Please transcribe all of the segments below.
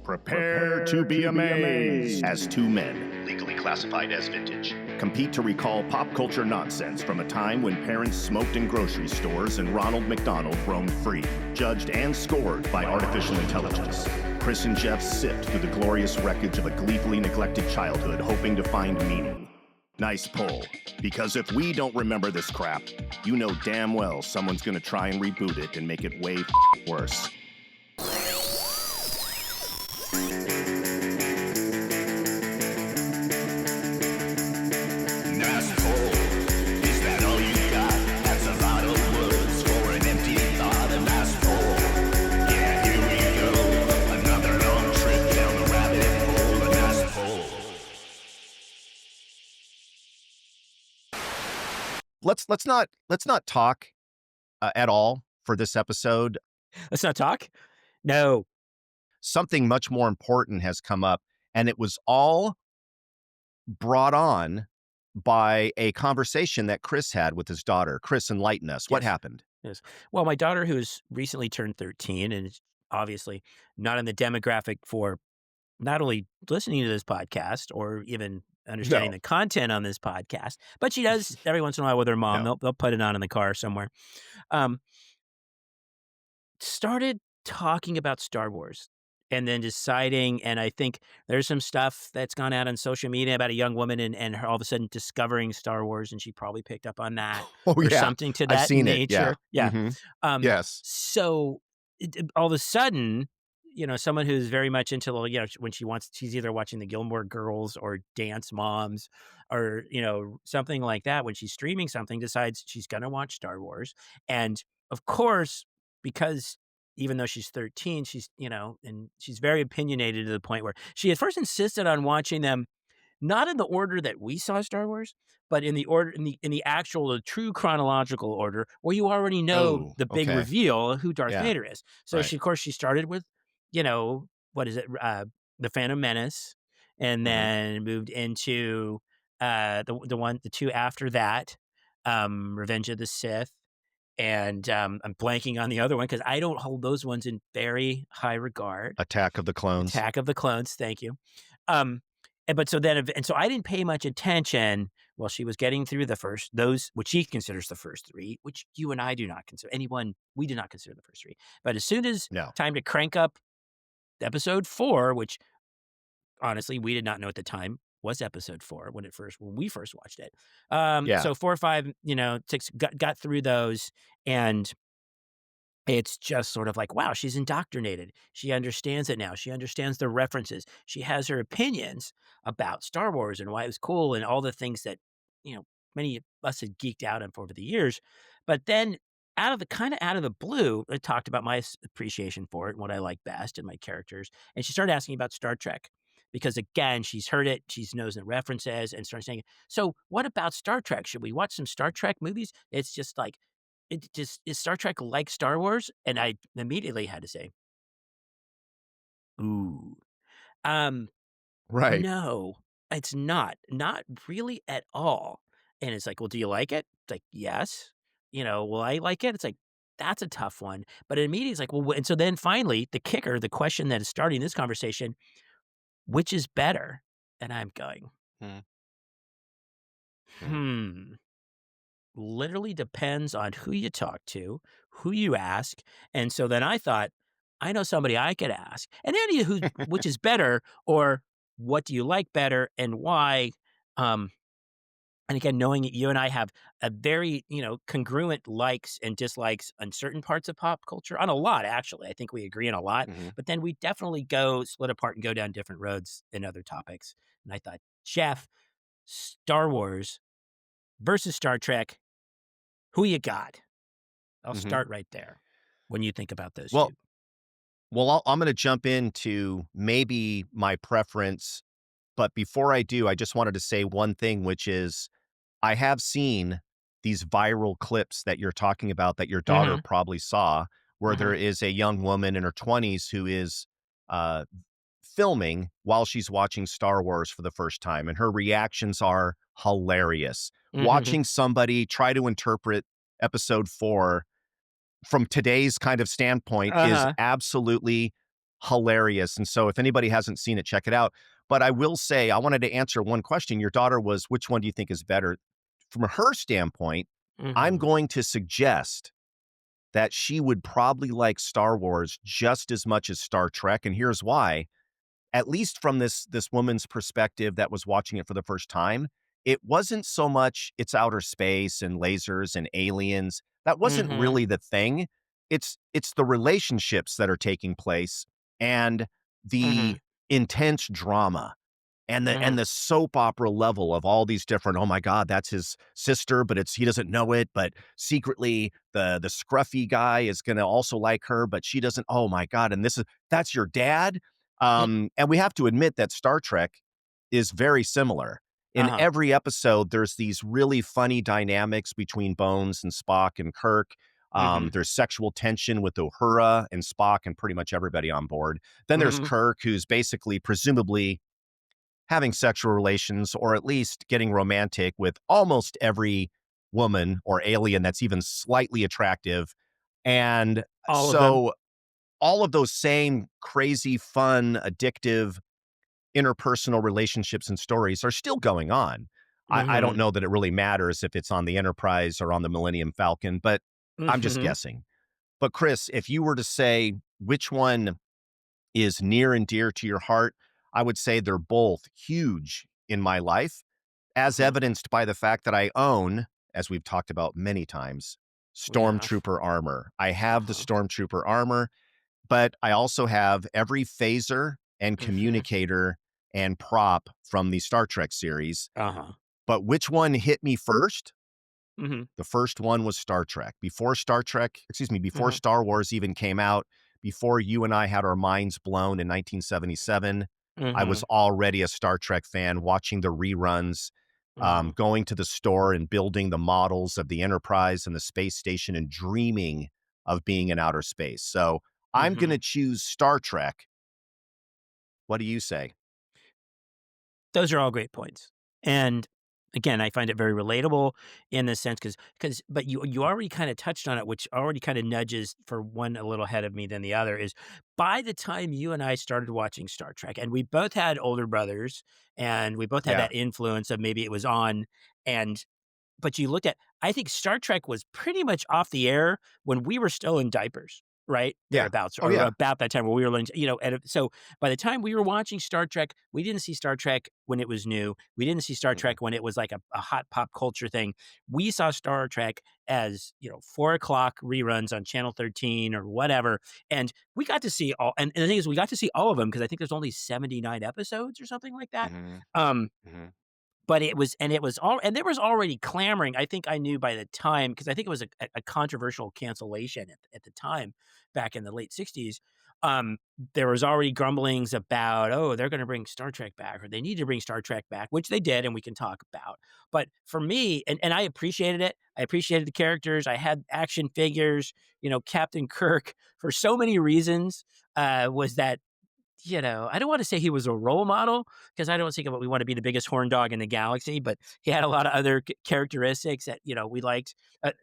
Prepare to be amazed as two men, legally classified as vintage, compete to recall pop culture nonsense from a time when parents smoked in grocery stores and Ronald McDonald roamed free, judged and scored by artificial intelligence. Chris and Jeff sift through the glorious wreckage of a gleefully neglected childhood, hoping to find meaning. Nice pull, because if we don't remember this crap, you know damn well someone's gonna try and reboot it and make it way worse. Let's not talk at all for this episode. Let's not talk? No. Something much more important has come up, and it was all brought on by a conversation that Chris had with his daughter. Chris, enlighten us. What happened? Yes. Well, my daughter, who's recently turned 13 and is obviously not in the demographic for not only listening to this podcast or even understanding the content on this podcast, but she does every once in a while with her mom. They'll put it on in the car somewhere. Started talking about Star Wars and then deciding, and I think there's some stuff that's gone out on social media about a young woman and her all of a sudden discovering Star Wars, and she probably picked up on that or something to that I've seen nature. It. Yeah. Mm-hmm. Yes. So all of a sudden, someone who's very much into, when she's either watching the Gilmore Girls or Dance Moms or, something like that, when she's streaming something, decides she's going to watch Star Wars. And of course, because even though she's 13, she's, and she's very opinionated to the point where she at first insisted on watching them, not in the order that we saw Star Wars, but in the order, in the actual, the true chronological order, where you already know the big reveal of who Darth Vader is. So she started with, what is it? The Phantom Menace, and then moved into the two after that, Revenge of the Sith. And I'm blanking on the other one because I don't hold those ones in very high regard. Attack of the Clones. Thank you. So I didn't pay much attention while she was getting through those which she considers the first three, which you and I do not consider. We do not consider the first three. But as soon as time to crank up episode 4, which honestly we did not know at the time was episode 4 when we first watched it. So 4, 5, 6 got through those, and it's just sort of like, wow, she's indoctrinated. She understands it now. She understands the references. She has her opinions about Star Wars and why it was cool and all the things that, many of us had geeked out on for over the years. But then out of the blue, I talked about my appreciation for it and what I like best and my characters. And she started asking about Star Trek. Because again, she's heard it, she knows the references, and starts saying, so what about Star Trek? Should we watch some Star Trek movies? It's just like, is Star Trek like Star Wars? And I immediately had to say, ooh. Right. No, it's not really at all. And it's like, well, do you like it? It's like, yes. Will I like it? It's like, that's a tough one. But immediately it's like, well, and so then finally, the kicker, the question that is starting this conversation, which is better? And I'm going, literally depends on who you talk to, who you ask. And so then I thought, I know somebody I could ask. And any who, which is better, or what do you like better and why? And again, knowing that you and I have a very, congruent likes and dislikes on certain parts of pop culture, on a lot, actually. I think we agree on a lot, but then we definitely split apart and go down different roads in other topics. And I thought, Jeff, Star Wars versus Star Trek, who you got? I'll start right there when you think about those two. Well, I'm going to jump into maybe my preference, but before I do, I just wanted to say one thing, which is, I have seen these viral clips that you're talking about that your daughter probably saw, where there is a young woman in her 20s who is filming while she's watching Star Wars for the first time. And her reactions are hilarious. Watching somebody try to interpret episode 4 from today's kind of standpoint is absolutely hilarious. And so if anybody hasn't seen it, check it out. But I will say, I wanted to answer one question. Your daughter was, which one do you think is better? From her standpoint, I'm Mhm. going to suggest that she would probably like Star Wars just as much as Star Trek. And here's why. At least from this woman's perspective that was watching it for the first time, it wasn't so much it's outer space and lasers and aliens. That wasn't Mhm. really the thing. It's the relationships that are taking place and Mhm. the intense drama and Mhm. the soap opera level of all these different, oh my God, that's his sister, but he doesn't know it, but secretly the scruffy guy is gonna also like her, but she doesn't. Oh my God, and that's your dad. Mm. And we have to admit that Star Trek is very similar. In Uh-huh. every episode, there's these really funny dynamics between Bones and Spock and Kirk. Mhm. There's sexual tension with Uhura and Spock and pretty much everybody on board. Then there's Mhm. Kirk, who's basically, presumably, having sexual relations or at least getting romantic with almost every woman or alien that's even slightly attractive. And All of them. so all of those same crazy, fun, addictive interpersonal relationships and stories are still going on. I don't Mhm. know that it really matters if it's on the Enterprise or on the Millennium Falcon, but I'm just Mhm. guessing. But Chris, if you were to say which one is near and dear to your heart, I would say they're both huge in my life, as Mhm. evidenced by the fact that I own, as we've talked about many times, We have. Stormtrooper armor. I have the Uh-huh. Stormtrooper armor, but I also have every phaser and Mhm. communicator and prop from the Star Trek series. Uh-huh. But which one hit me first? Mhm. The first one was Star Trek. Before Mhm. Star Wars even came out, before you and I had our minds blown in 1977, I was Mhm. already a Star Trek fan, watching the reruns, Mhm. going to the store and building the models of the Enterprise and the space station and dreaming of being in outer space. So I'm going Mhm. to choose Star Trek. What do you say? Those are all great points. And again, I find it very relatable in the sense because but you already kind of touched on it, which already kind of nudges for one a little ahead of me than the other is by the time you and I started watching Star Trek, and we both had older brothers, and we both had Yeah. that influence of maybe it was on, and but you looked at I think Star Trek was pretty much off the air when we were still in diapers, right? Yeah. Thereabouts, Oh, or yeah. about that time where we were learning, and so by the time we were watching Star Trek, we didn't see Star Trek when it was new. We didn't see Star Mm-mm. Trek when it was like a hot pop culture thing. We saw Star Trek as, 4 o'clock reruns on Channel 13 or whatever. And we got to see and the thing is, we got to see all of them because I think there's only 79 episodes or something like that. Mhm. Um, Mhm. but it was all and there was already clamoring. I think I knew by the time because I think it was a controversial cancellation at the time back in the late '60s. There was already grumblings about, oh, they're going to bring Star Trek back, or they need to bring Star Trek back, which they did, and we can talk about. But for me, and I appreciated it. I appreciated the characters. I had action figures. Captain Kirk for so many reasons. Was that I don't wanna say he was a role model because I don't think we wanna be the biggest horn dog in the galaxy, but he had a lot of other characteristics that, we liked.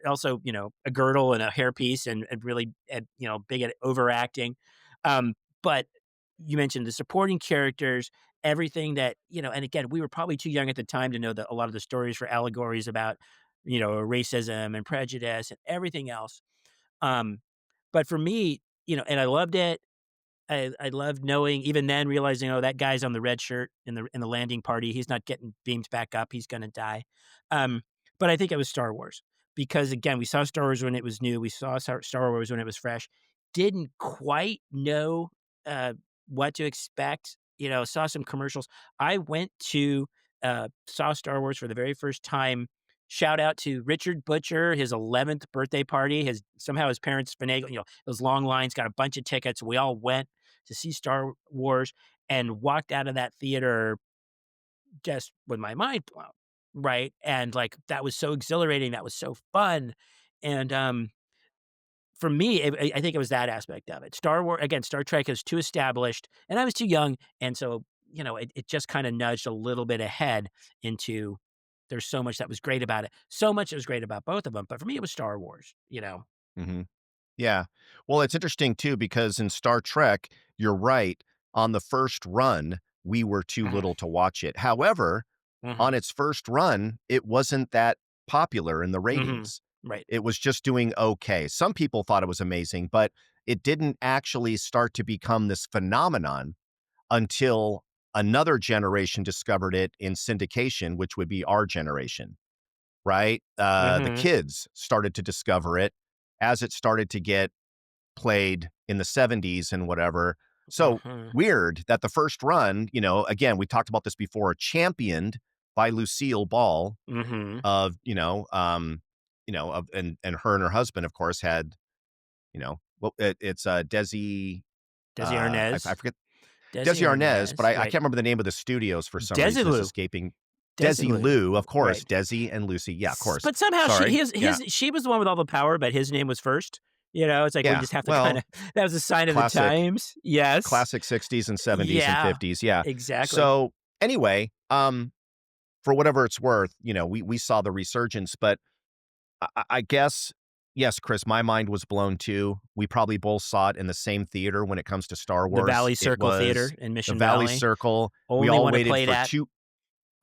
Also, a girdle and a hairpiece and really, big at overacting. But you mentioned the supporting characters, everything that, and again, we were probably too young at the time to know that a lot of the stories were allegories about, racism and prejudice and everything else. Um, but for me, and I loved it. I loved knowing even then realizing, "Oh, that guy's on the red shirt in the landing party. He's not getting beamed back up. He's gonna die." Um, but I think it was Star Wars because, again, we saw Star Wars when it was new. We saw Star Wars when it was fresh. Didn't quite know, what to expect, saw some commercials. I went to, saw Star Wars for the very first time. Shout out to Richard Butcher, his 11th birthday party. His parents finagled, those long lines, got a bunch of tickets. We all went to see Star Wars and walked out of that theater just with my mind blown, right? And, like, that was so exhilarating, that was so fun, and, for me, I think it was that aspect of it. Star Trek is too established, and I was too young, and so, it just kinda nudged a little bit ahead into there's so much that was great about it. So much that was great about both of them, but for me, it was Star Wars, Mhm. Yeah. Well, it's interesting too because in Star Trek, you're right. On the first run, we were too Mhm. little to watch it. However, Mhm. on its first run, it wasn't that popular in the Mhm. ratings. Right. It was just doing okay. Some people thought it was amazing, but it didn't actually start to become this phenomenon until another generation discovered it in syndication, which would be our generation, right? The Mhm. kids started to discover it as it started to get played in the 70s and whatever. So Mhm. weird that the first run, again, we talked about this before, championed by Lucille Ball Mhm. of, and her and her husband, of course, had, well, it's Desi, Desi I Arnaz. forget Desi Desi Arnaz, but Arnaz, I right. can't remember the name of the studios for some reason. It's Desilu. escaping. Desi Desilu. Lou, of course. Right. Desi and Lucy. Yeah, of course. But somehow Sorry. Yeah. she was the one with all the power, but his name was first. It's like we Yeah. just have to kinda Well, that was a sign of the classic, times. Yes. classic 60s and 70s and Yeah. 50s. Yeah. Exactly. So anyway, for whatever it's worth, we saw the resurgence, but I guess, yes, Chris, my mind was blown too. We probably both saw it in the same theater when it comes to Star The Wars. Valley It Circle was Theater in the Mission Valley Valley. Circle. We Only all one it waited played for at.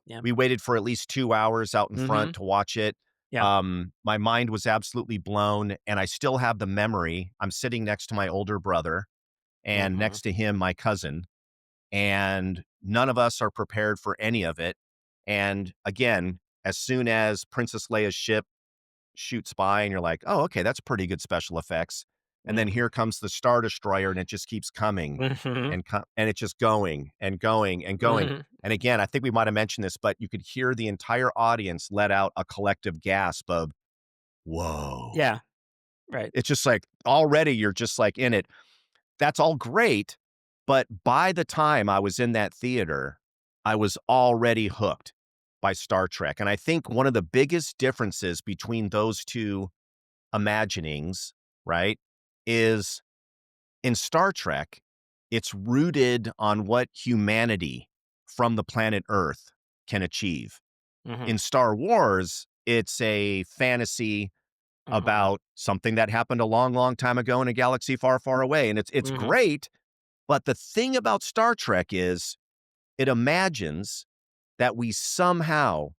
Yeah. we waited for at least 2 hours out in front Mhm. to watch it. Yeah. My mind was absolutely blown, and I still have the memory. I'm sitting next to my older brother, and Mhm. next to him, my cousin, and none of us are prepared for any of it. And again, as soon as Princess Leia's ship shoots by and you're like, "Oh, okay, that's pretty good special effects." And then Mhm. here comes the Star Destroyer and it just keeps coming Mhm. and it's just going and going and going. Mhm. And again, I think we might have mentioned this, but you could hear the entire audience let out a collective gasp of, "Whoa." Yeah. Right. It's just like already you're just like in it. That's all great, but by the time I was in that theater, I was already hooked by Star Trek. And I think one of the biggest differences between those two imaginings, right, is in Star Trek, it's rooted on what humanity from the planet Earth can achieve. Mhm. In Star Wars, it's a fantasy Mhm. about something that happened a long, long time ago in a galaxy far, far away. And it's Mhm. great, but the thing about Star Trek is it imagines that we somehow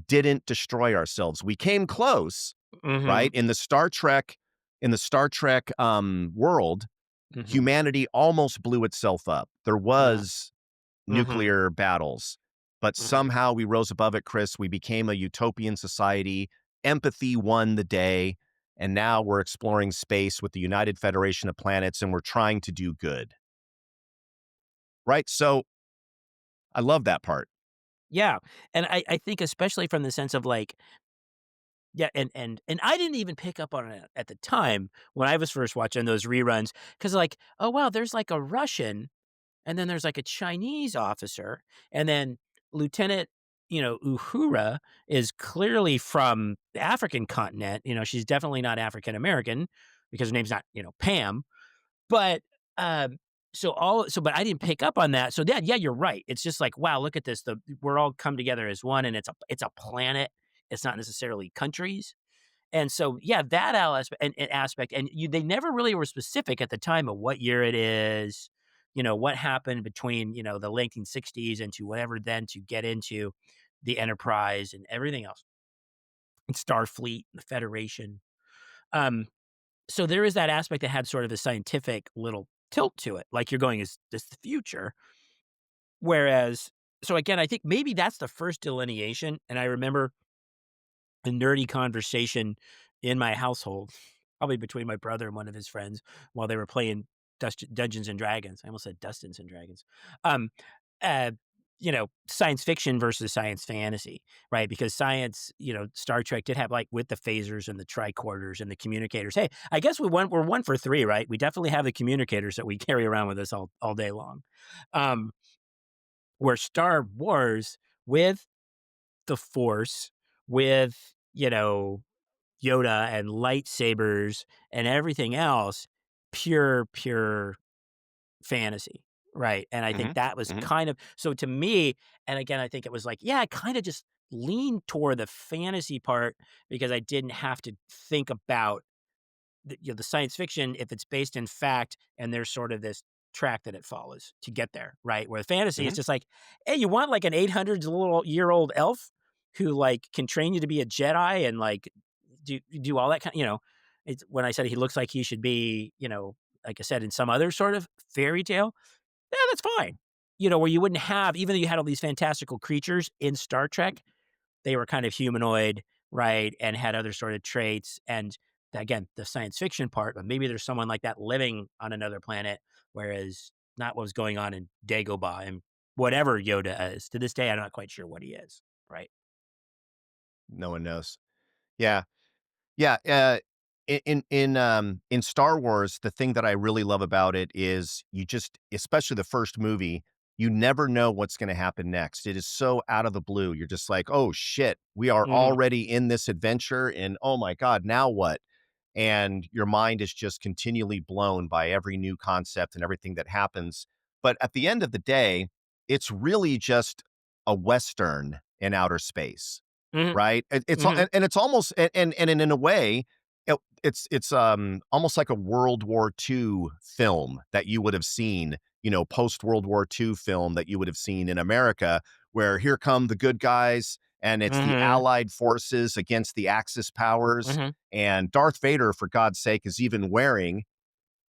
didn't destroy ourselves. We came close, right? Mhm. In the Star Trek world, Mhm. humanity almost blew itself up. There Yeah. was Mhm. nuclear battles, but Mhm. somehow we rose above it, Chris. We became a utopian society. Empathy won the day. And now we're exploring space with the United Federation of Planets and we're trying to do good. Right? So I love that part. Yeah. And I think especially from the sense of like yeah, and I didn't even pick up on it at the time when I was first watching those reruns because like, oh wow, there's like a Russian and then there's like a Chinese officer, and then Lieutenant, Uhura is clearly from the African continent. She's definitely not African American because her name's not, Pam. But um, but I didn't pick up on that. So yeah, you're right. It's just like, wow, look at this. We're all come together as one, and it's a planet. It's not necessarily countries. And so, yeah, that aspect, and they never really were specific at the time of what year it is, what happened between, the 1960s and to whatever then to get into the Enterprise and everything else, and Starfleet, the Federation. Um, so there is that aspect that had sort of a scientific little tilt to it, like you're going, is this the future? Whereas, so again, I think maybe that's the first delineation. And I remember a nerdy conversation in my household, probably between my brother and one of his friends while they were playing Dungeons and Dragons. I almost said Dustins and Dragons. Um, uh, science fiction versus science fantasy, right? Because science, Star Trek did have like with the phasers and the tricorders and the communicators. Hey, I guess we're one for three, right? We definitely have the communicators that we carry around with us all day long. Um, where Star Wars with the Force, with, Yoda and lightsabers and everything else, pure fantasy, right? And I think Mhm, that was mhm. kind of so to me, and again, I think it was like, yeah, I kind of just leaned toward the fantasy part because I didn't have to think about the science fiction if it's based in fact and there's sort of this track that it follows to get there, right? Where the fantasy is just like, hey, you want like an 800-year-old elf who like can train you to be a Jedi and like do all that kind, it's when I said he looks like he should be, like I said, in some other sort of fairy tale, yeah, that's fine. Where you wouldn't have, even though you had all these fantastical creatures in Star Trek, they were kind of humanoid, right? And had other sort of traits. And again, the science fiction part, but maybe there's someone like that living on another planet, whereas not what was going on in Dagobah and whatever Yoda is. To this day, I'm not quite sure what he is, right? No one knows. Yeah. Yeah, in Star Wars, the thing that I really love about it is you just, especially the first movie, you never know what's gonna happen next. It is so out of the blue. You're just like, "Oh, shit. We are Mhm. already in this adventure, and oh my god, now what?" And your mind is just continually blown by every new concept and everything that happens. But at the end of the day, it's really just a Western in outer space. Mhm. Right? It's all Mhm. and it's almost and in a way, it's almost like a World War II film that you would have seen, post World War II film that you would have seen in America, where here come the good guys, and it's the Mhm. Allied forces against the Axis powers, Mhm. and Darth Vader, for God's sake, is even wearing,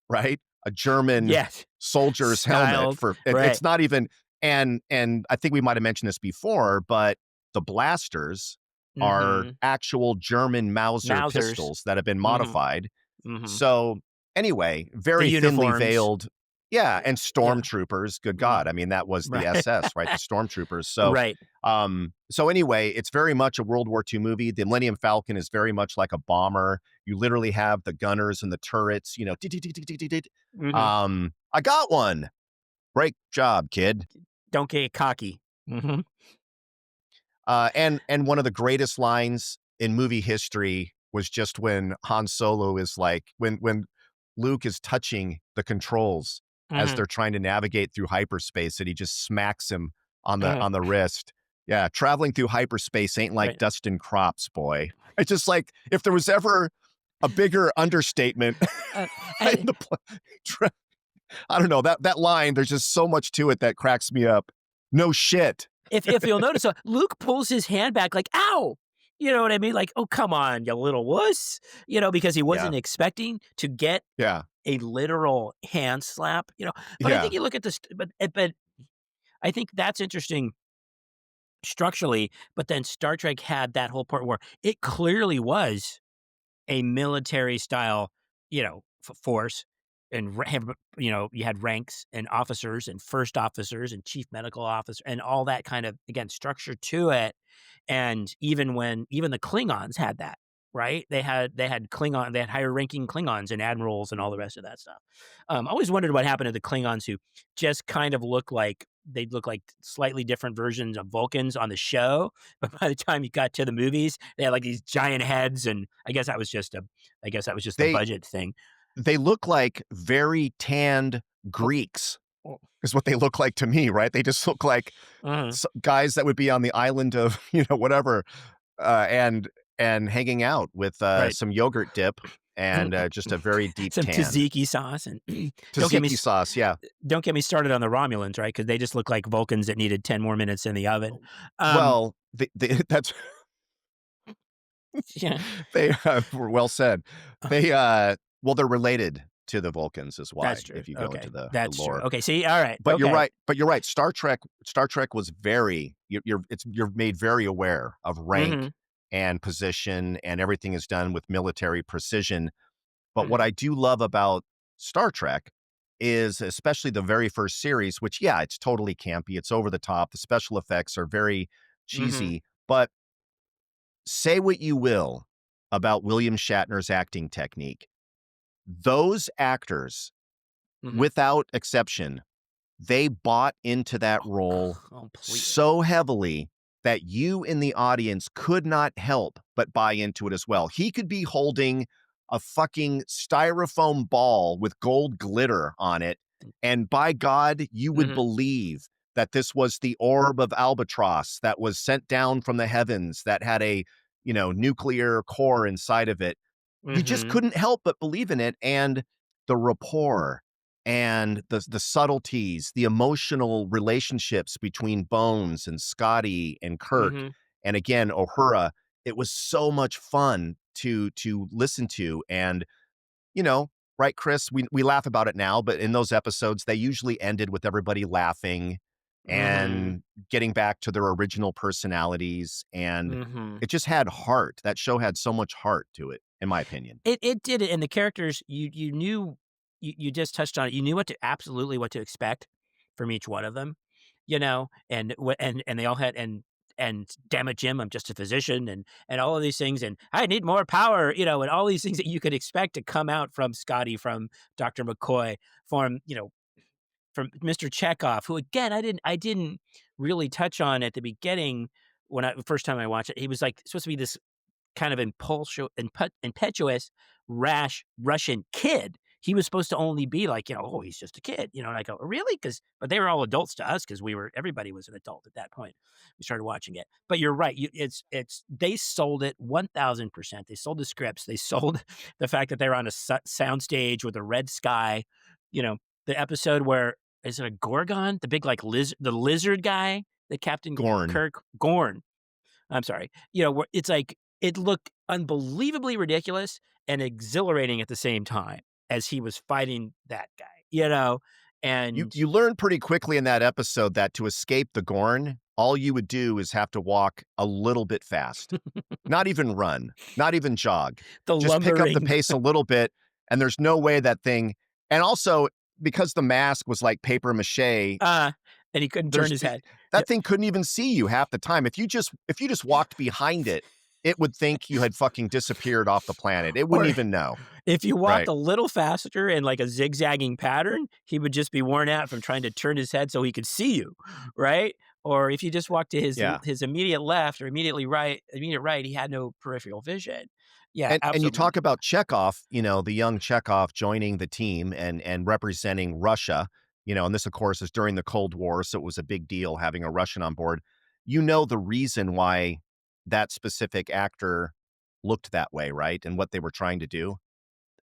right, a German Yes. soldier's helmet Styled, for right. it's not even and I think we might have mentioned this before, but the blasters are Mhm. actual German Mauser Mausers. pistols that have been Mhm. modified. Mhm. So, anyway, The very thinly uniforms. veiled. Yeah, and Yeah. stormtroopers, good Mhm. God. I mean, that was the Right. SS, right? The stormtroopers. So, Right. anyway, it's very much a World War II movie. The Millennium Falcon is very much like a bomber. You literally have the gunners and the turrets, "Dit, dit, dit, dit, dit, dit, dit." Mhm. I got one. Great job, kid. Don't get cocky. Mhm. And one of the greatest lines in movie history was just when Han Solo is like when Luke is touching the controls as Mhm. they're trying to navigate through hyperspace, and he just smacks him on the Mhm. on the wrist. Yeah, traveling through hyperspace ain't like Right. dusting crops, boy. It's just like if there was ever a bigger understatement Uh, in I the tra- I don't know, that line, there's just so much to it that cracks me up. No shit. if you'll notice, Luke pulls his hand back like, "Ow!" You know what I mean? Like, "Oh, come on, you little wuss." Because he Yeah. wasn't expecting to get Yeah. a literal hand slap, But I think Yeah. you look at this, but I think that's interesting structurally, but then Star Trek had that whole part where it clearly was a military style, force and you had ranks and officers and first officers and chief medical officer and all that kind of, again, structure to it. And even the Klingons had that, right? They had higher ranking Klingons and admirals and all the rest of that stuff. I always wondered what happened to the Klingons who just kind of they'd look like slightly different versions of Vulcans on the show, but by the time you got to the movies, they had like these giant heads, and I guess that was just a They budget thing. they look like very tanned Oh, Greeks oh, is what they look like to me, right? They just look like uh-huh, guys that would be on the island of, whatever, and hanging out with right. some yogurt dip and just a very deep Some tan. tzatziki sauce and don't get me Tzatziki sauce, yeah. don't get me started on the Romulans, right? Because they just look like Vulcans that needed 10 more minutes in the oven. Um, Well, that's yeah, they were well said. uh, They're related to the Vulcans is that's why, true. if you go into Okay, the that's true. lore. Okay, see, all right, But you're okay. right. But you're right. Star Trek was very you're made very aware of rank Mhm, and position, and everything is done with military precision. But what mhm, I do love about Star Trek is especially the very first series, which yeah, it's totally campy, it's over the top, the special effects are very mhm, cheesy, but say what you will about William Shatner's acting technique. Those actors, mhm. without exception, they bought into that role Completely. so heavily that you in the audience could not help but buy into it as well. He could be holding a fucking styrofoam ball with gold glitter on it, and by God, you would Mhm, believe that this was the orb of albatross that was sent down from the heavens that had a, nuclear core inside of it. You just mhm. couldn't help but believe in it, and the rapport. and the subtleties, the emotional relationships between Bones and Scotty and Kirk, Mhm. and again Uhura. It was so much fun to listen to, and you know, right, Chris? We laugh about it now, but in those episodes, they usually ended with everybody laughing Mhm. and getting back to their original personalities, and Mhm. it just had heart. That show had so much heart to it, in my opinion. It did it, and the characters, you knew, you just touched on it, you knew what to absolutely what to expect from each one of them, and they all had, and "Damn it, Jim, I'm just a physician," and all of these things, and "I need more power," and all these things that you could expect to come out from Scotty, from Dr. McCoy, from Mr. Chekhov, who, again, I didn't really touch on at the beginning when I first time I watched it. He was, like, supposed to be this kind of impetuous, rash Russian kid. He was supposed to only be like, "Oh, he's just a kid," and I go, "Oh, really?" But they were all adults to us because everybody was an adult at that point. We started watching it. But you're right. They sold it 1000%. They sold the scripts. They sold the fact that they're on a sound stage with a red sky. You know, the episode where, is it a Gorgon? The big, like, the lizard guy that Captain Gorn. Kirk Gorn. I'm sorry. Where it's like it looked unbelievably ridiculous and exhilarating at the same time as he was fighting that guy. You And you learn pretty quickly in that episode that to escape the Gorn, all you would do is have to walk a little bit fast. Not even run, not even jog. the Just pick up the lumbering, pace a little bit, and there's no way that thing, and also, because the mask was like papier mâché, uh, and he couldn't turn there's his head. that Yep. thing couldn't even see you half the time. If you just walked behind it, it would think you had fucking disappeared off the planet. It wouldn't Or even know. if you walked Right. a little faster in, like, a zigzagging pattern, he would just be worn out from trying to turn his head so he could see you, right? Or if you just walked to Yeah. his immediate left or immediate right, he had no peripheral vision. Yeah, And you talk absolutely. about Chekhov, the young Chekhov joining the team and representing Russia, and this, of course, is during the Cold War, so it was a big deal having a Russian on board. You know the reason why that specific actor looked that way, right? And what they were trying to do?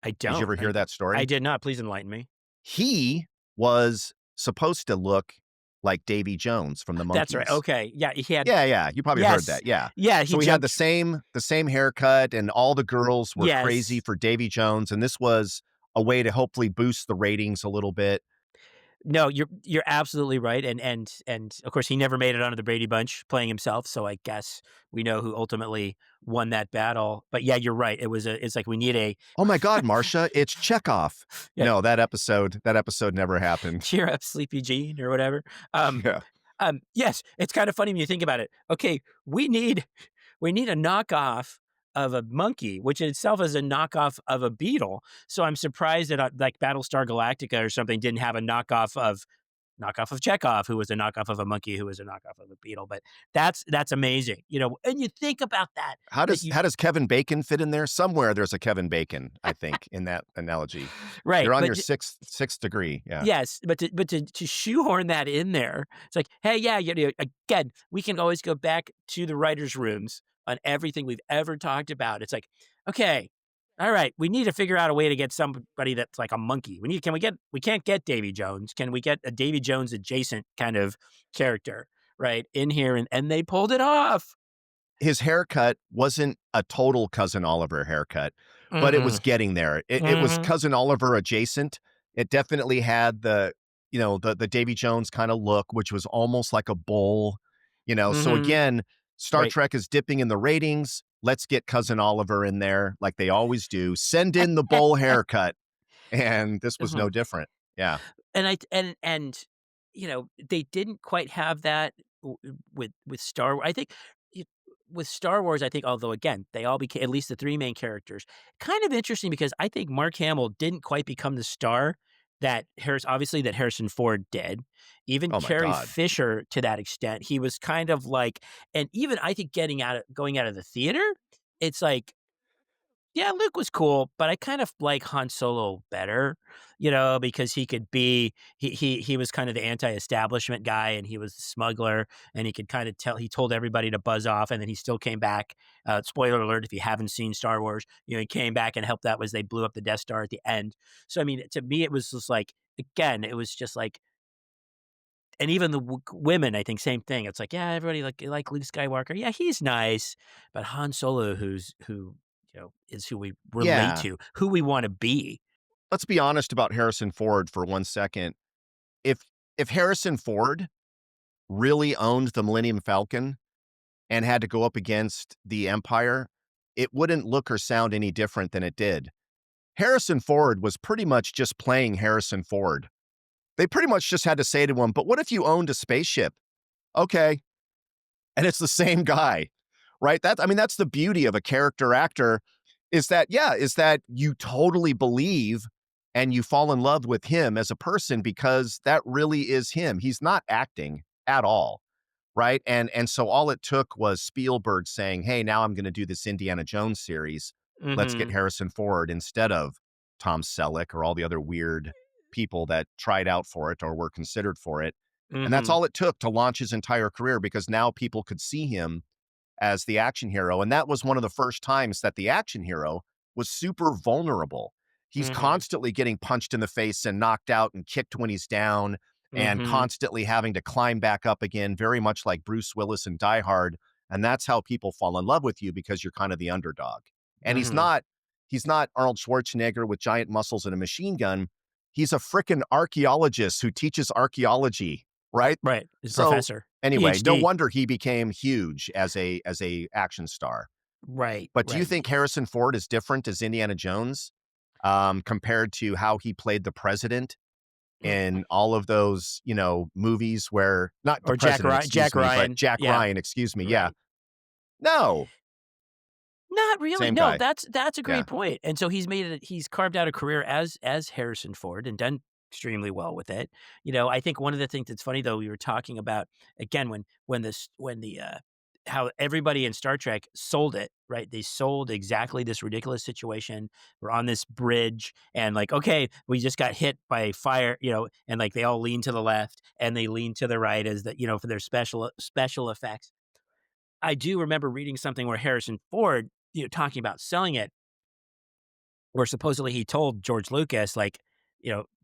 I Did you don't. ever hear that I story? did not. Please enlighten me. He was supposed to look like Davy Jones from the That's right. Monkees. Okay. Yeah, he had. Yeah, yeah, you probably heard Yes. that, yeah. Yeah, he So he had the jumped. same haircut, and all the girls were crazy Yes. for Davy Jones, and this was a way to hopefully boost the ratings a little bit. No, you're absolutely right, and of course, he never made it onto the Brady Bunch playing himself, so I guess we know who ultimately won that battle. But yeah, you're right. It's like we need a "Oh my god, Marcia, it's Chekhov." yeah, No, that episode never happened. cheer up, Sleepy Jean or whatever. Um, Yeah. yes, it's kind of funny when you think about it. Okay, we need a knockoff of a monkey, which in itself is a knockoff of a beetle. So I'm surprised that, like, Battlestar Galactica or something didn't have a knockoff of Chekhov, who was a knockoff of a monkey, who was a knockoff of a beetle. But that's amazing, And you think about that, How that does you how does Kevin Bacon fit in there? Somewhere there's a Kevin Bacon, I think, in that analogy. right, You're on but your sixth degree, yeah. yes, but to shoehorn that in there, it's like, hey, yeah, again, we can always go back to the writers' rooms on everything we've ever talked about. It's like, okay, all right, we need to figure out a way to get somebody that's like a monkey. We can't get Davy Jones. Can we get a Davy Jones adjacent kind of character, right, in here? And they pulled it off. His haircut wasn't a total Cousin Oliver haircut, but it was Mm-mm. getting there. It was Mhm. Cousin Oliver adjacent. It definitely had the Davy Jones kinda look, which was almost like a bull. So Mhm. again, Star Right. Trek is dipping in the ratings. Let's get Cousin Oliver in there like they always do. Send in the bull haircut, and this was no Mhm. different. Yeah. They didn't quite have that with Star Wars. I think it with Star Wars, I think, although again, they all became, at least the 3 main characters, kind of interesting because I think Mark Hamill didn't quite become the star that Harrison Ford did. Even Oh my Carrie god. Fisher, to that extent, he was kind of like, and even I think going out of the theater, it's like, yeah, Luke was cool, but I kind of like Han Solo better, because he was kind of the anti-establishment guy, and he was the smuggler, and he could kind of tell. He told everybody to buzz off, and then he still came back. Spoiler alert: if you haven't seen Star Wars, he came back and helped out as they blew up the Death Star at the end. So I mean, to me, it was just like again, it was just like, and even the women, I think, same thing. It's like, yeah, everybody like Luke Skywalker. Yeah, he's nice, but Han Solo, who is who we relate Yeah. to, who we want to be. Let's be honest about Harrison Ford for 1 second. If if Harrison Ford really owned the Millennium Falcon and had to go up against the Empire, it wouldn't look or sound any different than it did. Harrison Ford was pretty much just playing Harrison Ford. They pretty much just had to say to him, but what if you owned a spaceship? Okay. And it's the same guy, right? That's the beauty of a character actor is that you totally believe and you fall in love with him as a person because that really is him. He's not acting at all, right? And so all it took was Spielberg saying, "Hey, now I'm going to do this Indiana Jones series. Let's get Hmm. Harrison Ford instead of Tom Selleck or all the other weird people that tried out for it or were considered for it." And that's Hmm. all it took to launch his entire career because now people could see him as the action hero. And that was one of the first times that the action hero was super vulnerable. He's Hmm. constantly getting punched in the face and knocked out and kicked when he's down and Hmm. constantly having to climb back up again, very much like Bruce Willis in Die Hard. And that's how people fall in love with you because you're kind of the underdog. And Hmm. he's not Arnold Schwarzenegger with giant muscles and a machine gun. He's a freaking archaeologist who teaches archaeology, right? Right. He's a So professor, anyway, no PhD. wonder he became huge as a action star. Right. But do you Right. think Harrison Ford is different as Indiana Jones compared to how he played the president in all of those, movies where not the Or Jack president, Ryan. excuse Jack me, but Ryan. Jack Yeah. Ryan, excuse me. Yeah. Right. No, Not really. same No, guy. that's a Yeah. great point. And so he's carved out a career as Harrison Ford and done extremely well with it. I think one of the things that's funny though, we were talking about again when the how everybody in Star Trek sold it, right? They sold exactly this ridiculous situation. We're on this bridge and like, okay, we just got hit by fire, and like they all lean to the left and they lean to the right as the, for their special effects. I do remember reading something where Harrison Ford, talking about selling it, where supposedly he told George Lucas, like,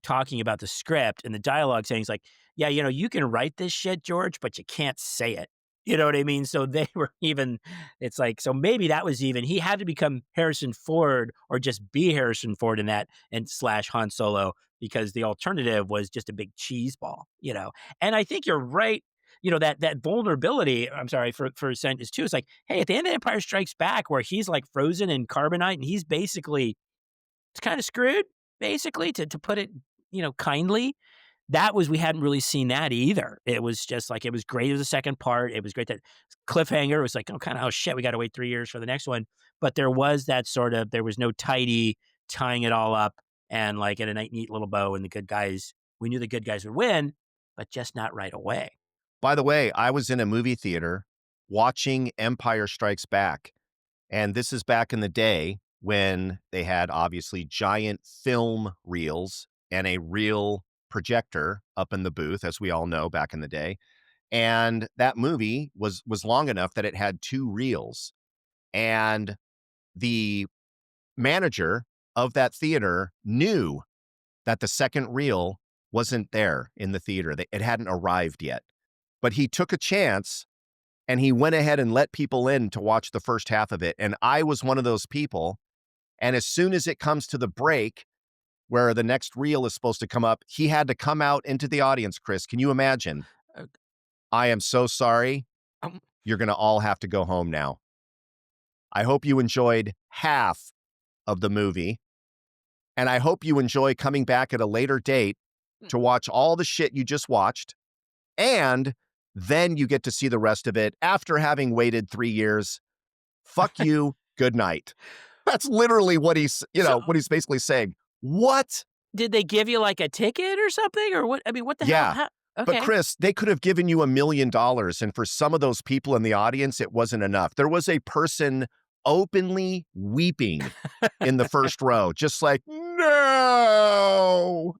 talking about the script and the dialogue, saying he's like, "Yeah, you can write this shit, George, but you can't say it." You know what I mean? So they were even. It's like so maybe that was even he had to become Harrison Ford or just be Harrison Ford in that and slash Han Solo because the alternative was just a big cheese ball. And I think you're right. That vulnerability. I'm sorry for a sentence too. It's like, hey, at the end of Empire Strikes Back, where he's like frozen in carbonite and he's basically it's kind of screwed, basically, to put it, kindly. That was we hadn't really seen that either. It was just like it was great as a second part. It was great that cliffhanger. It was like, oh shit, we got to wait 3 years for the next one. But there was that sort of there was no tidy tying it all up and like in a neat little bow. And the good guys, we knew the good guys would win, but just not right away. By the way, I was in a movie theater watching Empire Strikes Back. And this is back in the day when they had obviously giant film reels and a real projector up in the booth, as we all know back in the day. And that movie was long enough that it had two reels. And the manager of that theater knew that the second reel wasn't there in the theater. It hadn't arrived yet. But he took a chance and he went ahead and let people in to watch the first half of it. And I was one of those people. And as soon as it comes to the break where the next reel is supposed to come up, he had to come out into the audience, Chris. Can you imagine? Uh, I am so sorry. um, You're going to all have to go home now. I hope you enjoyed half of the movie. And I hope you enjoy coming back at a later date to watch all the shit you just watched. And then you get to see the rest of it after having waited 3 years. Fuck you. Good night. That's literally what so what he's basically saying. What? did they give you like a ticket or something or what? I mean, what the hell? Yeah. But Okay. Chris, they could have given you $1 million. And for some of those people in the audience, it wasn't enough. There was a person openly weeping in the first row, just like, no,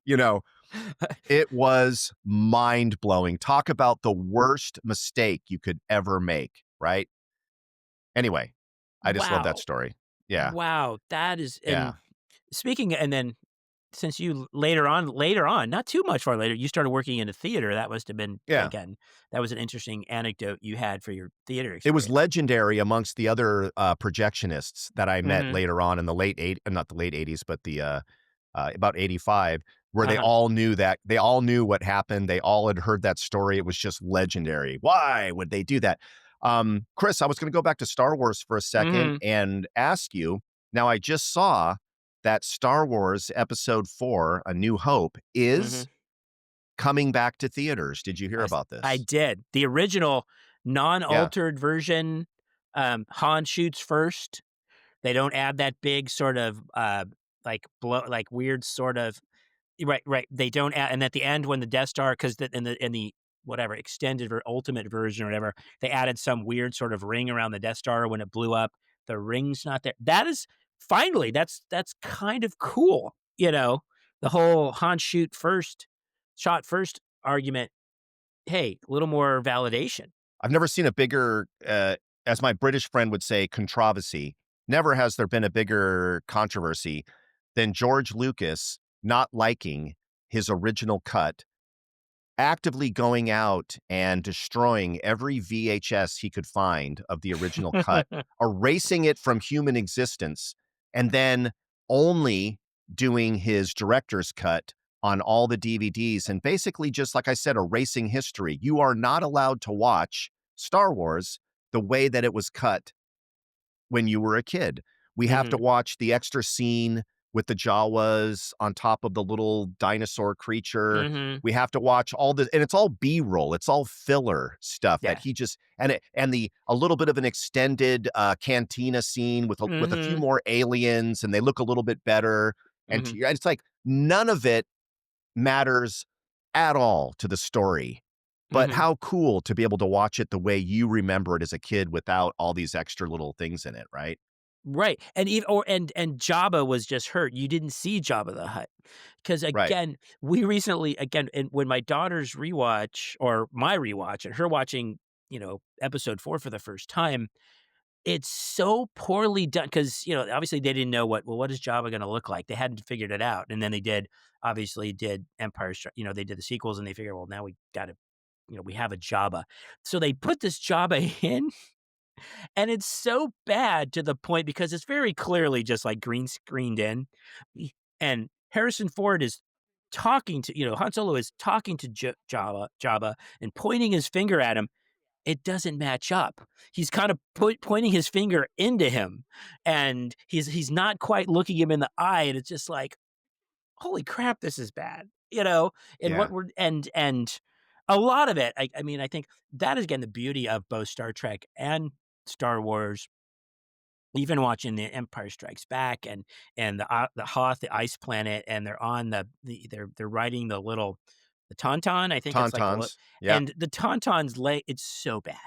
it was mind blowing. Talk about the worst mistake you could ever make. Right. Anyway, I just love that Wow. story. Yeah. Wow, that is Yeah. and speaking and then since you later on, not too much far later, you started working in a theater. That must have been, Yeah. again, that was an interesting anecdote you had for your theater It was experience. legendary amongst the other, projectionists that I met Mhm. later on in the late eight not the late '80s, but the, about '85, where Uh-huh. they all knew what happened. They all had heard that story. It was just legendary. Why would they do that? Chris, I was gonna go back to Star Wars for a second Mhm. and ask you, now I just saw that Star Wars Episode 4, A New Hope, is Mhm. coming back to theaters. Did you hear about I this? did. The original Yeah. non-altered version, Han shoots first. They don't add that big sort of, like weird sort of. Right, right. They don't add, and at the end when the Death Star, because in the whatever extended or ultimate version or whatever, they added some weird sort of ring around the Death Star when it blew up. The ring's not there. That is finally that's kind of cool. The whole Han shot first argument. Hey, a little more validation. I've never seen a bigger, as my British friend would say, controversy. Never has there been a bigger controversy than George Lucas not liking his original cut, actively going out and destroying every VHS he could find of the original cut, erasing it from human existence, and then only doing his director's cut on all the DVDs and basically just, like I said, erasing history. You are not allowed to watch Star Wars the way that it was cut when you were a kid. We have to Mhm, watch the extra scene with the Jawas on top of the little dinosaur creature. mhm. We have to watch all the, and it's all B-roll. It's all filler stuff that Yeah. he just, and the a little bit of an extended cantina scene with a few Mhm, more aliens, and they look a little bit better. And mhm, it's like none of it matters at all to the story. But mhm. how cool to be able to watch it the way you remember it as a kid without all these extra little things in it, right? Right, and even or and Jabba was just hurt. You didn't see Jabba the Hutt, because Right. again, we recently again, and when my daughter's rewatch or my rewatch and her watching, Episode 4 for the first time, it's so poorly done because obviously they didn't know what is Jabba gonna look like? They hadn't figured it out, and then they did Empire Stri they did the sequels, and they figured, "Well, now we gotta, we have a Jabba." So they put this Jabba in, and it's so bad to the point because it's very clearly just, like, green screened in, and Harrison Ford is talking to Han Solo is talking to Jabba and pointing his finger at him. It doesn't match up. He's kind of pointing his finger into him, and he's not quite looking him in the eye, and it's just like, "Holy crap, this is bad," And what Yeah. we're and a lot of it, I mean, I think that is, again, the beauty of both Star Trek and Star Wars. Even watching The Empire Strikes Back and the Hoth, the ice planet, and they're on they're riding the Tauntaun, I think it's like Tauntauns. Yeah. and the Tauntaun's leg, it's so bad.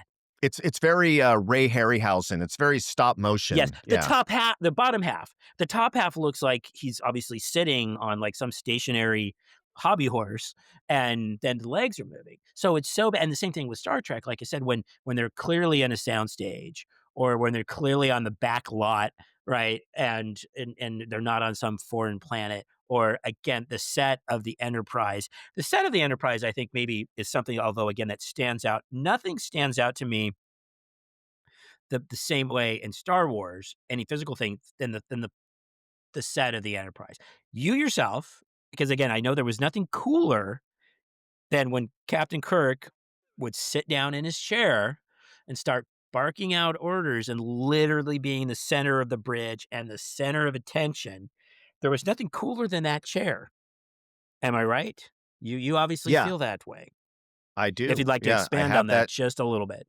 It's very, Ray Harryhausen. It's very stop Yes, motion. Yeah. the bottom half. The top half looks like he's obviously sitting on, like, some stationary hobby horse, and then the legs are moving. So it's so bad, and the same thing with Star Trek, like I said, when they're clearly in a soundstage or when they're clearly on the back lot, right, and they're not on some foreign planet, or, again, the set of the Enterprise. The set of the Enterprise, I think, maybe is something, although, again, that stands out. Nothing stands out to me the same way in Star Wars, any physical thing, than the set of the Enterprise. You yourself, because again, I know there was nothing cooler than when Captain Kirk would sit down in his chair and start barking out orders and literally being the center of the bridge and the center of attention. There was nothing cooler than that chair. Am I right? You obviously Yeah, feel that way. I If you'd do. like to Yeah, I expand on have that that. just a little bit.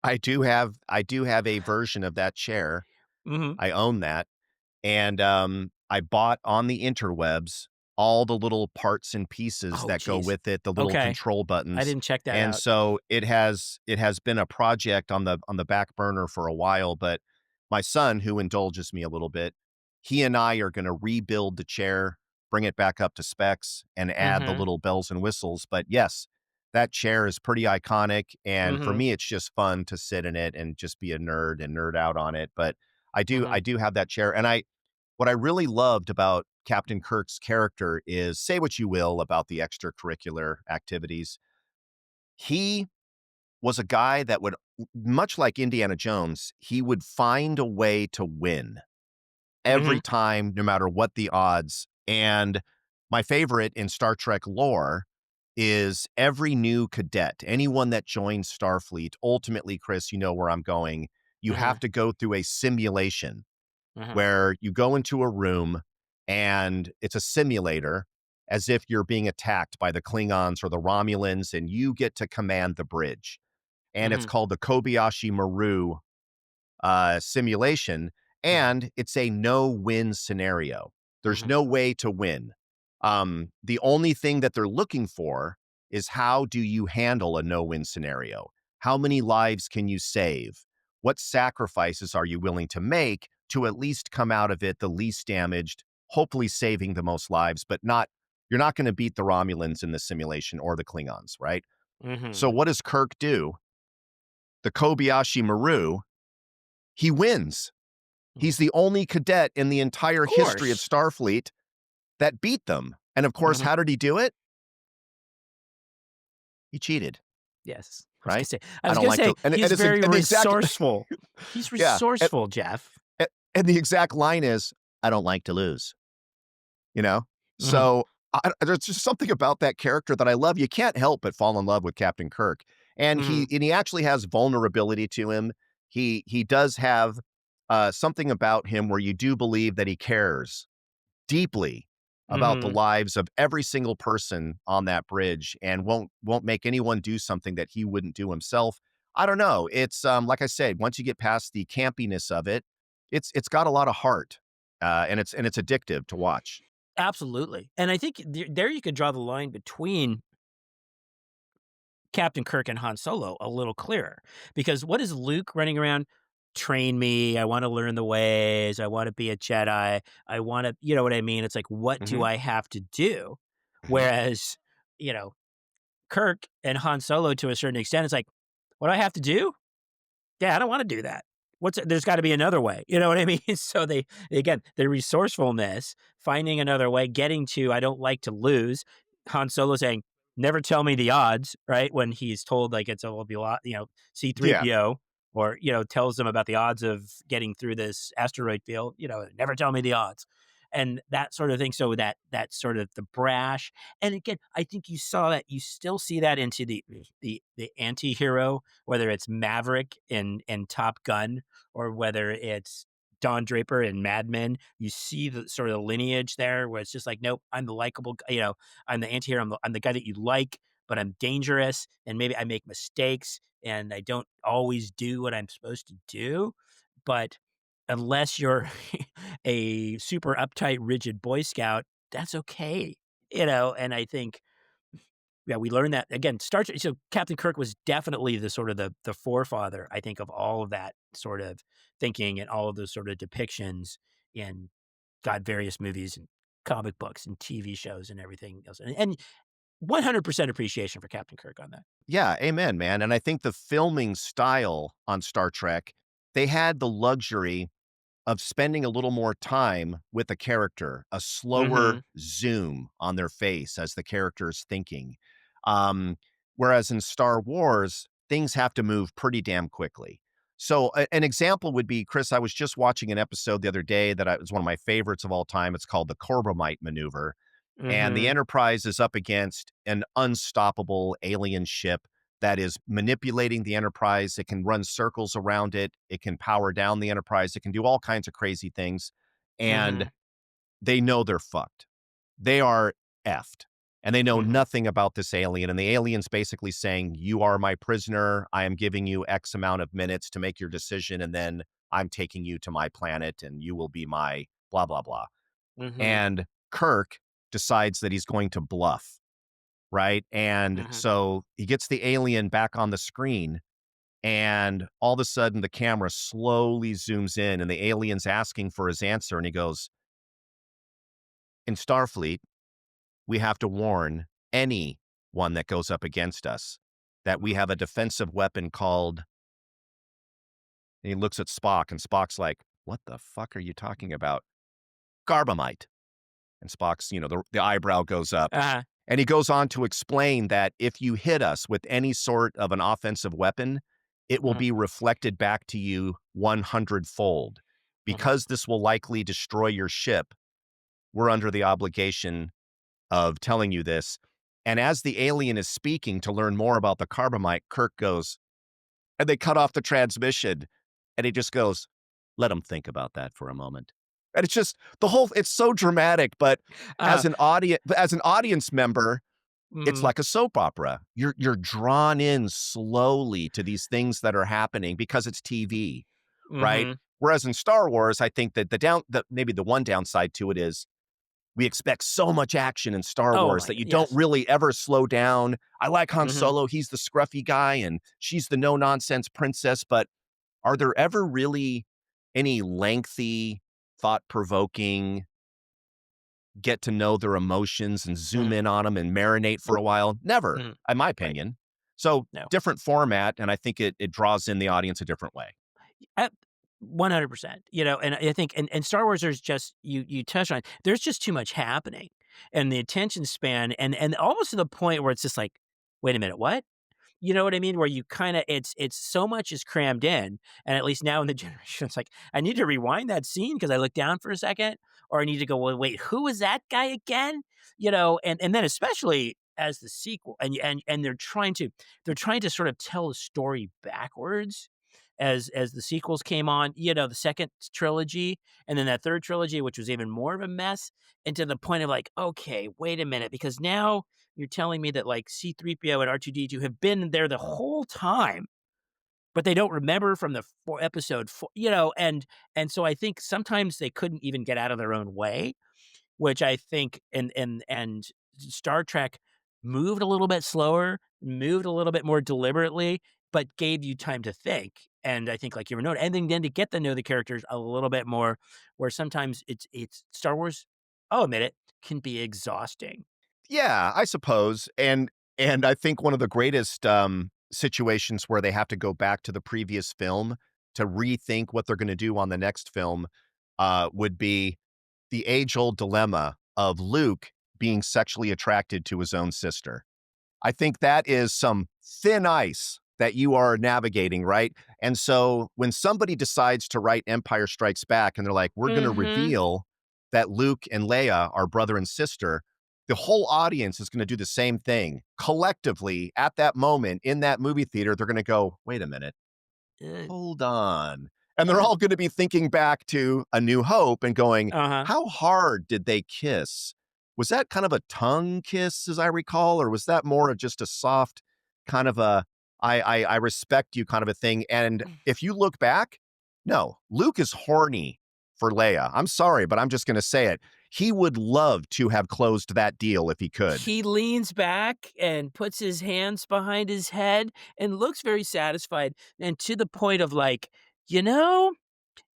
I do have a version of that chair. Mhm. I own that. And, I bought on the interwebs all the little parts and pieces Oh, that go geez. with it, the little Okay. control I buttons, didn't check that and out. so it has been a project on the back burner for a while, but my son, who indulges me a little bit, he and I are gonna rebuild the chair, bring it back up to specs, and add the Mhm. little bells and whistles, but yes, that chair is pretty iconic, and for Mhm. me, it's just fun to sit in it and just be a nerd and nerd out on it, but I Mhm. do have that chair, and what I really loved about Captain Kirk's character is, say what you will about the extracurricular activities, he was a guy that would, much like Indiana Jones, he would find a way to win every Mhm. time, no matter what the odds. And my favorite in Star Trek lore is every new cadet, anyone that joins Starfleet, ultimately, Chris, you know where I'm going, you have Mhm. to go through a simulation Mhm. where you go into a room and it's a simulator as if you're being attacked by the Klingons or the Romulans, and you get to command the bridge. And it's Mhm. called the Kobayashi Maru simulation, Mhm. and it's a no-win scenario. There's Mhm. no way to win. The only thing that they're looking for is how do you handle a no-win scenario? How many lives can you save? What sacrifices are you willing to make to at least come out of it the least damaged, hopefully saving the most lives, but not, you're not going to beat the Romulans in the simulation or the Klingons, right? So Mhm. what does Kirk do? The Kobayashi Maru, he wins. Mhm. He's the only cadet in the Of entire history of course. Starfleet that beat them. And of course, Mhm. how did he do it? He cheated, Yes. right? I I was don't gonna like say to, and he's it's very and the exact, resourceful. He's yeah, resourceful, Jeff. and the exact line is, "I don't like to lose." You know, Mhm. so there's just something about that character that I love. You can't help but fall in love with Captain Kirk, and Mhm. he actually has vulnerability to him. He does have something about him where you do believe that he cares deeply about the Mhm. lives of every single person on that bridge and won't make anyone do something that he wouldn't do himself. I don't know. It's like I said, once you get past the campiness of it, it's got a lot of heart. And it's addictive to watch. Absolutely. And I think there you could draw the line between Captain Kirk and Han Solo a little clearer. Because what is Luke running around? Train me. I want to learn the ways. I want to be a Jedi. I want to, you know what I mean? It's like, what do Hmm. I have to do? Hmm. Whereas, Kirk and Han Solo to a certain extent, it's like, what do I have to do? Yeah, I don't wanna do that. There's gotta be another way, you know what I mean? So again, the resourcefulness, finding another way, getting to, "I don't like to lose." Han Solo saying, "Never tell me the odds," right? When he's told, like, it's will be a lot, Yeah. C-3PO or, tells them about the odds of getting through this asteroid field, "Never tell me the odds." And that sort of thing, so that sort of the brash, and again, I think you still see that into the anti-hero, whether it's Maverick in Top Gun or whether it's Don Draper in Mad Men. You see the sort of lineage there where it's just like, nope, I'm the likable, I'm the anti-hero, I'm the guy that you like, but I'm dangerous and maybe I make mistakes and I don't always do what I'm supposed to do. But unless you're a super uptight, rigid Boy Scout, that's okay. And I think yeah, we learned that again. Star Trek. So Captain Kirk was definitely the sort of the forefather, I think, of all of that sort of thinking and all of those sort of depictions in God various movies and comic books and TV shows and everything else. And 100% appreciation for Captain Kirk on that. Yeah, amen, man. And I think the filming style on Star Trek, they had the luxury of spending a little more time with a character, a slower Mm-hmm. zoom on their face as the character is thinking. Um, Whereas in Star Wars, things have to move pretty damn quickly. So an example would be, Chris, I was just watching an episode the other day that was one of my favorites of all time. It's called the Corbomite maneuver. And the Mm-hmm. Enterprise is up against an unstoppable alien ship that is manipulating the Enterprise. It can run circles around it. It can power down the Enterprise. It can do all kinds of crazy things. Mm-hmm. And they know they're fucked. They are effed. And they know Mm-hmm. nothing about this alien. And the alien's basically saying, "You are my prisoner. I am giving you X amount of minutes to make your decision. And then I'm taking you to my planet and you will be my blah, blah, blah." Mm-hmm. And Kirk decides that he's going to bluff, right? And Mm-hmm. so he gets the alien back on the screen, and all of a sudden the camera slowly zooms in, and the alien's asking for his answer. And he goes, "In Starfleet, we have to warn anyone that goes up against us that we have a defensive weapon called," and he looks at Spock, and Spock's like, "What the fuck are you talking about?" "Carbomite." And Spock's, the eyebrow goes up. Uh-huh. And he goes on to explain that if you hit us with any sort of an offensive weapon, it will Mhm. be reflected back to you 100-fold. Mhm. Because this will likely destroy your ship, we're under the obligation of telling you this. And as the alien is speaking to learn more about the Corbomite, Kirk goes, and they cut off the transmission. And he just goes, let him think about that for a moment. And it's just it's so dramatic, but Uh, as an audience member, it's mhm. like a soap opera. You're drawn in slowly to these things that are happening because it's TV, right? Mhm. Whereas in Star Wars, I think that maybe the one downside to it is we expect so much action in Star Oh Wars my that god, you don't yes. really ever slow down. I like Han Mhm. Solo. He's the scruffy guy and she's the no-nonsense princess. But are there ever really any lengthy, thought-provoking, get to know their emotions and zoom Mhm. in on them and marinate for a while? Never, Mhm. in my Right. opinion. So No. different format, and I think it draws in the audience a different way. At 100%, and I think and Star Wars, there's just you touched on it, there's just too much happening, and the attention span and almost to the point where it's just like, "Wait a minute, what?" You know what I mean? Where you kinda it's so much is crammed in, and at least now in the generation, it's like, I need to rewind that scene because I looked down for a second, or I need to go, "Well, wait, who was that guy again?" And then especially as the sequel and they're trying to sort of tell the story backwards as the sequels came on, the second trilogy, and then that third trilogy, which was even more of a mess, and to the point of like, "Okay, wait a minute, because now you're telling me that, like, C-3PO and R2-D2 have been there the whole time, but they don't remember from the episode 4, and so I think sometimes they couldn't even get out of their own way, which I think and Star Trek moved a little bit slower, moved a little bit more deliberately, but gave you time to think, and I think, like you were noting, and then to get to know the characters a little bit more, where sometimes it's Star Wars, I'll admit it, can be exhausting. Yeah, I suppose. And I think one of the greatest situations where they have to go back to the previous film to rethink what they're going to do on the next film would be the age-old dilemma of Luke being sexually attracted to his own sister. I think that is some thin ice that you are navigating, right? And so when somebody decides to write Empire Strikes Back and they're like, we're going to Mhm. reveal that Luke and Leia are brother and sister, the whole audience is going to do the same thing. Collectively, at that moment in that movie theater, they're going to go, wait a minute, Uh, hold on. And they're uh, all going to be thinking back to A New Hope and going, uh-huh. how hard did they kiss? Was that kind of a tongue kiss, as I recall, or was that more of just a soft kind of I respect you kind of a thing? And if you look back, no, Luke is horny for Leia. I'm sorry, but I'm just going to say it. He would love to have closed that deal if he could. He leans back and puts his hands behind his head and looks very satisfied, and to the point of like, you know,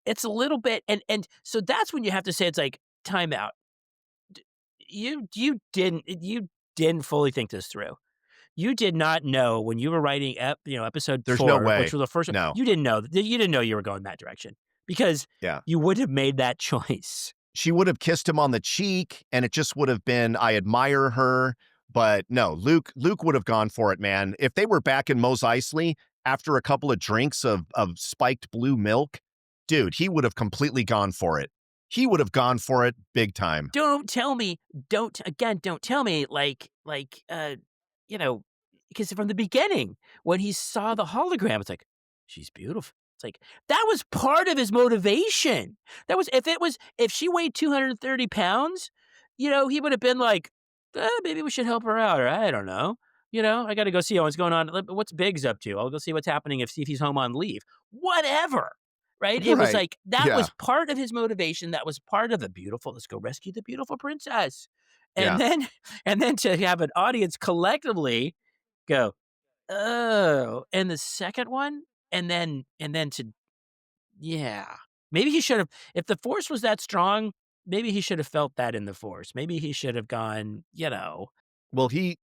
it's a little bit, and so that's when you have to say, it's like, "Time out. You didn't fully think this through. You did not know when you were writing episode There's no 4, which way. was the first one, No. you didn't know you were going that direction, because Yeah. you would have made that choice." She would have kissed him on the cheek and it just would have been, I admire her. But no, Luke would have gone for it, man. If they were back in Mos Eisley after a couple of drinks of spiked blue milk, dude, he would have completely gone for it. He would have gone for it big time. Don't tell me, don't tell me, you know, because from the beginning, when he saw the hologram, it's like, "She's beautiful." It's like, that was part of his motivation. That was, if she weighed 230 pounds, he would have been like, maybe we should help her out, or I don't know. I gotta go see what's going on. What's Biggs up to? I'll go see what's happening see if he's home on leave. Whatever. Right? It was Right. like, that Yeah. was part of his motivation, that was part of the beautiful, "Let's go rescue the beautiful princess." And Yeah. then and then to have an audience collectively go, "Oh," and the second one, and then to yeah. Maybe he should have, if the force was that strong, maybe he should have felt that in the force. Maybe he should have gone. Well, the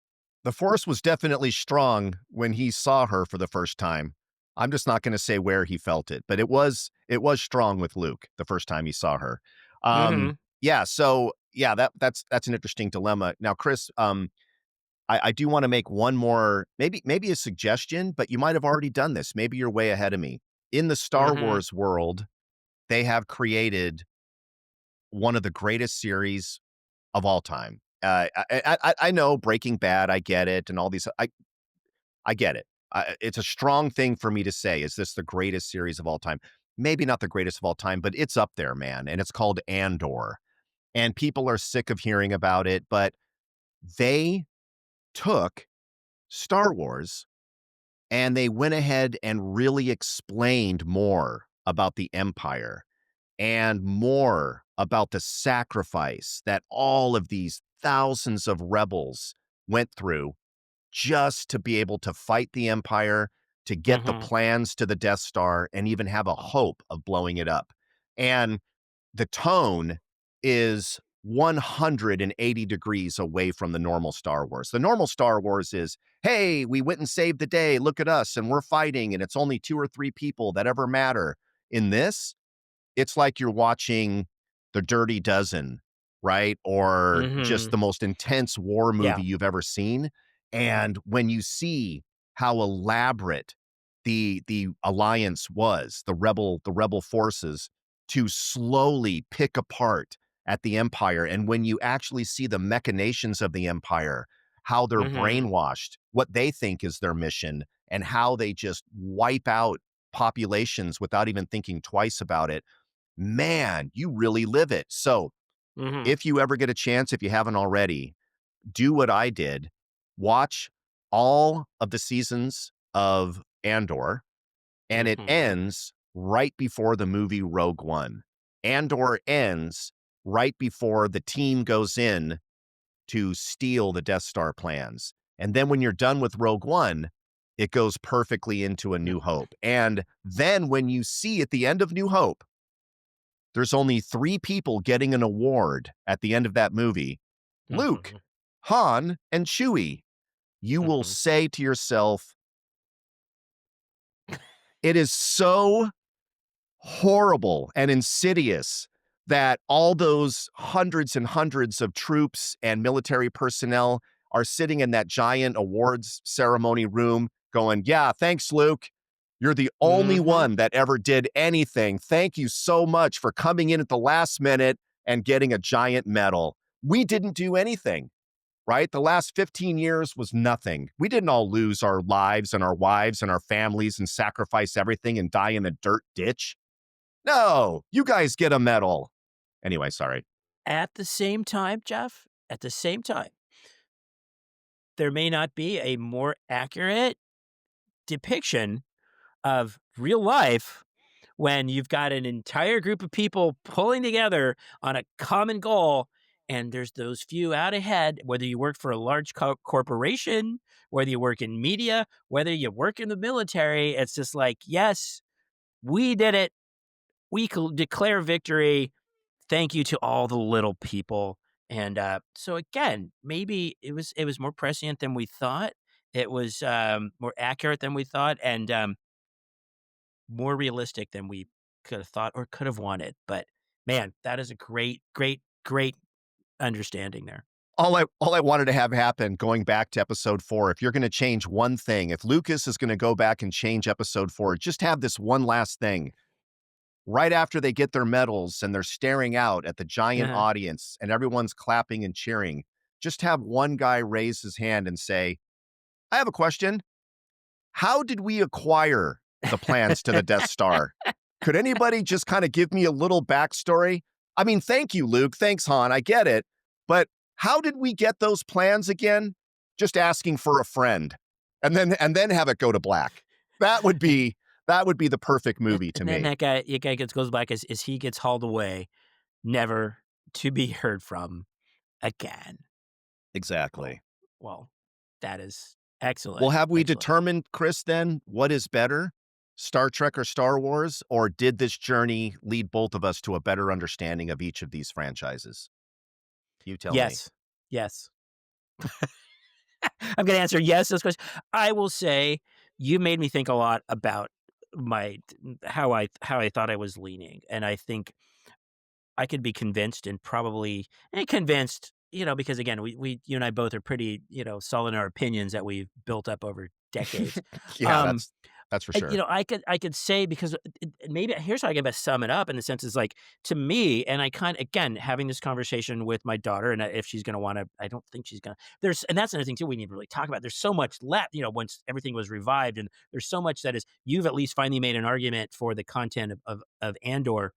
force was definitely strong when he saw her for the first time. I'm just not going to say where he felt it, but it was strong with Luke the first time he saw her. Mhm. Yeah. So yeah, that's an interesting dilemma. Now, Chris, I do want to make one more, maybe a suggestion, but you might have already done this. Maybe you're way ahead of me. In the Star Mm-hmm. Wars world, they have created one of the greatest series of all time. I know Breaking Bad, I get it, and all these. I get it. It's a strong thing for me to say. Is this the greatest series of all time? Maybe not the greatest of all time, but it's up there, man. And it's called Andor. And people are sick of hearing about it, but they took Star Wars and they went ahead and really explained more about the Empire and more about the sacrifice that all of these thousands of rebels went through just to be able to fight the Empire, to get the Mm-hmm. plans to the Death Star, and even have a hope of blowing it up. And the tone is 180 degrees away from the normal Star Wars. The normal Star Wars is, hey, we went and saved the day. Look at us, and we're fighting, and it's only 2 or 3 people that ever matter. In this, it's like you're watching The Dirty Dozen, right? Or Mm-hmm. just the most intense war Yeah. movie you've ever seen. And when you see how elaborate the alliance was, the rebel forces to slowly pick apart at the Empire, and when you actually see the machinations of the Empire, how they're Mm-hmm. brainwashed, what they think is their mission, and how they just wipe out populations without even thinking twice about it, man, you really live it. So Mm-hmm. if you ever get a chance, if you haven't already, do what I did. Watch all of the seasons of Andor, and it Mm-hmm. ends right before the movie Rogue One. Andor ends right before the team goes in to steal the Death Star plans. And then when you're done with Rogue One, it goes perfectly into A New Hope. And then when you see at the end of New Hope, there's only 3 people getting an award at the end of that movie: Luke, Mm-hmm. Han, and Chewie. You will Mm-hmm. say to yourself, it is so horrible and insidious that all those hundreds and hundreds of troops and military personnel are sitting in that giant awards ceremony room going, yeah, thanks, Luke. You're the only Mm-hmm. one that ever did anything. Thank you so much for coming in at the last minute and getting a giant medal. We didn't do anything, right? The last 15 years was nothing. We didn't all lose our lives and our wives and our families and sacrifice everything and die in the dirt ditch. No, you guys get a medal. Anyway, sorry. At the same time, Jeff, at the same time, there may not be a more accurate depiction of real life when you've got an entire group of people pulling together on a common goal, and there's those few out ahead, whether you work for a large corporation, whether you work in media, whether you work in the military. It's just like, yes, we did it. We declare victory. Thank you to all the little people. And so again, maybe it was more prescient than we thought. It was more accurate than we thought, and more realistic than we could have thought or could have wanted. But man, that is a great, great, great understanding there. All I wanted to have happen, going back to episode 4, if you're going to change one thing, if Lucas is going to go back and change episode 4, just have this one last thing. Right after they get their medals and they're staring out at the giant Uh-huh. audience and everyone's clapping and cheering, just have one guy raise his hand and say, I have a question. How did we acquire the plans to the Death Star? Could anybody just kind of give me a little backstory? I mean, thank you, Luke. Thanks, Han. I get it. But how did we get those plans again? Just asking for a friend. And then have it go to black. That would be the perfect movie to And then me. that guy goes back as he gets hauled away, never to be heard from again. Well, Exactly. well, that is excellent. Well, have we Excellent. determined, Chris, then, what is better, Star Trek or Star Wars? Or did this journey lead both of us to a better understanding of each of these franchises? You tell me. Yes. Yes. I'm going to answer yes to this question. I will say you made me think a lot about my how I thought I was leaning, and I think I could be convinced and probably convinced, because again, you and I both are pretty, solid in our opinions that we've built up over decades. Yeah, Um, that's for sure. I could say because maybe here's how I can best sum it up in the sense is like to me, and I kind of again having this conversation with my daughter, and if she's going to want to, I don't think she's going to. And that's another thing too we need to really talk about. There's so much left, once everything was revived, and there's so much that is you've at least finally made an argument for the content of Andor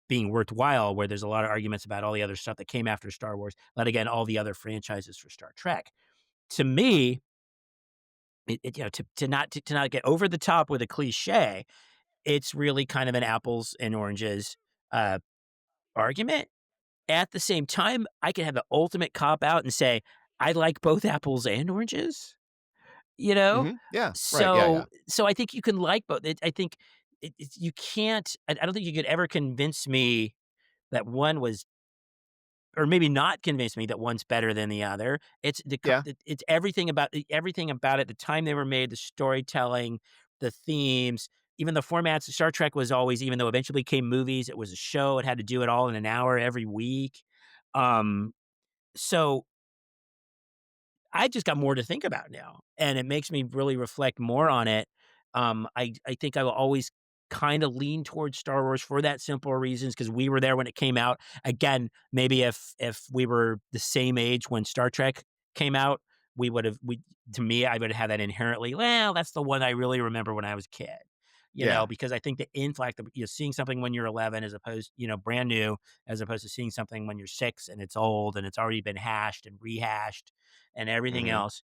being worthwhile, where there's a lot of arguments about all the other stuff that came after Star Wars, but again, all the other franchises for Star Trek. To me, to not get over the top with a cliche, it's really kind of an apples and oranges uh, argument. At the same time, I can have the ultimate cop out and say I like both apples and oranges. You know, Yeah, right. Yeah, yeah. so I think you can like both. I think you can't. I don't think you could ever convince me that one was or maybe not convince me that one's better than the other. Yeah. It's everything about it, the time they were made, the storytelling, the themes, even the formats. Star Trek was always, even though eventually came movies, it was a show. It had to do it all in an hour every week. Um, so I just got more to think about now, and it makes me really reflect more on it. I think I will always kind of lean towards Star Wars for that simple reasons because we were there when it came out. Again, maybe if we were the same age when Star Trek came out, to me, I would have had that inherently. Well, that's the one I really remember when I was a kid. Yeah. Because I think the influx of seeing something when you're 11 as opposed, brand new, as opposed to seeing something when you're 6 and it's old and it's already been hashed and rehashed and everything Mhm. else.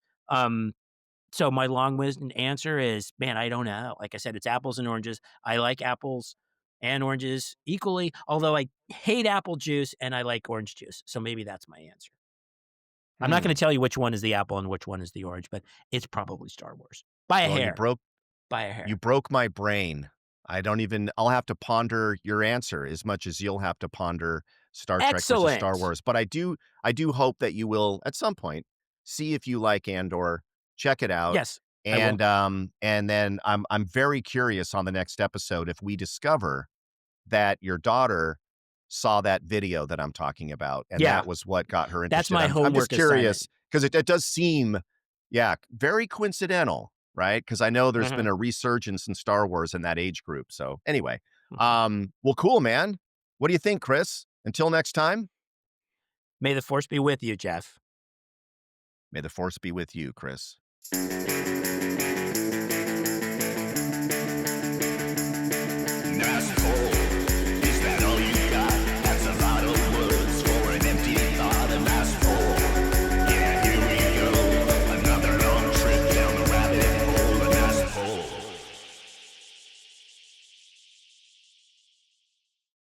So my long-winded answer is, man, I don't know. Like I said, it's apples and oranges. I like apples and oranges equally, although I hate apple juice and I like orange juice. So maybe that's my answer. I'm not going Hmm. to tell you which one is the apple and which one is the orange, but it's probably Star Wars by a Well, hair. By a you hair. broke my brain. I'll have to ponder your answer as much as you'll have to ponder Star Trek versus Star Excellent. Wars. But I do hope that you will at some point see if you like Andor, check it out. Yes, I will. And then I'm very curious on the next episode if we discover that your daughter saw that video that I'm talking about, and Yeah, that was what got her that's interested. my I'm just homework assignment. curious because it does seem, yeah, very coincidental, right? Because I know there's been Mhm, a resurgence in Star Wars in that age group. So anyway, mhm. well, cool, man. What do you think, Chris? Until next time, May the force be with you, Jeff. may the force be with you, Chris.